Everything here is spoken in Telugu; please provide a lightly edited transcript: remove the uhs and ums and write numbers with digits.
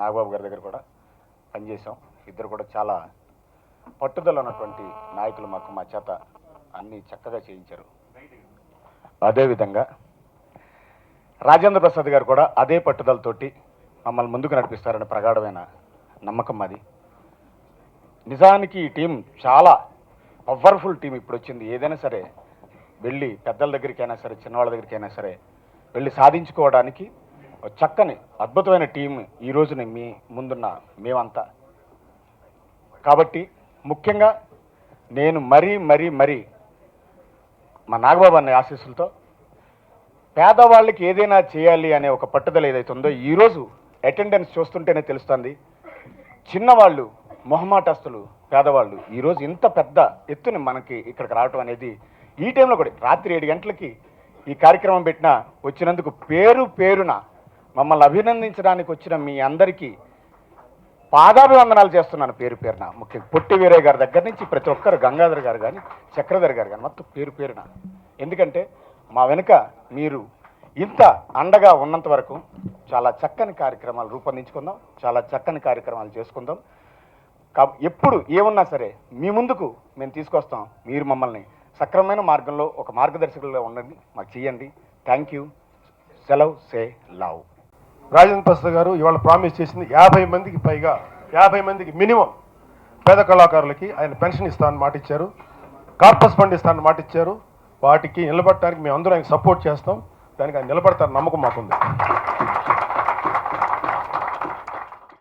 నాగబాబు గారి దగ్గర కూడా పనిచేసాం. ఇద్దరు కూడా చాలా పట్టుదల ఉన్నటువంటి నాయకులు. మా చేత అన్నీ చక్కగా చేయించారు. అదేవిధంగా రాజేంద్ర ప్రసాద్ గారు కూడా అదే పట్టుదలతోటి మమ్మల్ని ముందుకు నడిపిస్తారని ప్రగాఢమైన నమ్మకం మాది. నిజానికి ఈ టీం చాలా పవర్ఫుల్ టీం ఇప్పుడు వచ్చింది. ఏదైనా సరే వెళ్ళి పెద్దల దగ్గరికైనా సరే చిన్నవాళ్ళ దగ్గరికైనా సరే వెళ్ళి సాధించుకోవడానికి చక్కని అద్భుతమైన టీం ఈ రోజున మీ ముందున్న మేమంతా. కాబట్టి ముఖ్యంగా నేను మరీ మా నాగబాబు అనే ఆశీస్సులతో పేదవాళ్ళకి ఏదైనా చేయాలి అనే ఒక పట్టుదల ఏదైతే ఉందో ఈరోజు అటెండెన్స్ చూస్తుంటేనే తెలుస్తుంది. చిన్నవాళ్ళు, మొహమాటస్తులు, పేదవాళ్ళు ఈరోజు ఇంత పెద్ద ఎత్తున మనకి ఇక్కడికి రావటం అనేది ఈ టైంలో కూడా రాత్రి 7 గంటలకి ఈ కార్యక్రమం పెట్టినా వచ్చినందుకు పేరున మమ్మల్ని అభినందించడానికి వచ్చిన మీ అందరికీ పాదాభివందనాలు చేస్తున్నాను పేరున. ముఖ్యంగా పొట్టి వీరయ్య గారి దగ్గర నుంచి ప్రతి ఒక్కరు, గంగాధర్ గారు కానీ చక్రధర్ గారు కానీ మొత్తం పేరున. ఎందుకంటే మా వెనుక మీరు ఇంత అండగా ఉన్నంత వరకు చాలా చక్కని కార్యక్రమాలు రూపొందించుకుందాం, చాలా చక్కని కార్యక్రమాలు చేసుకుందాం. ఎప్పుడు ఏమున్నా సరే మీ ముందుకు మేము తీసుకొస్తాం. మీరు మమ్మల్ని సక్రమమైన మార్గంలో ఒక మార్గదర్శకులుగా ఉండండి, మాకు చేయండి. Thank you. సెలవ్, సే లవ్. రాజేంద్ర ప్రసాద్ గారు ఇవాళ ప్రామిస్ చేసింది 50 మందికి పైగా, 50 మందికి మినిమం పేద కళాకారులకి ఆయన పెన్షన్ ఇస్తానని మాట ఇచ్చారు, కార్పస్ ఫండ్ ఇస్తానని మాట ఇచ్చారు. వాటికి నిలబడటానికి మేము అందరూ ఆయన సపోర్ట్ చేస్తాం. దానికి ఆయన నిలబడతారని నమ్మకం మాకుంది.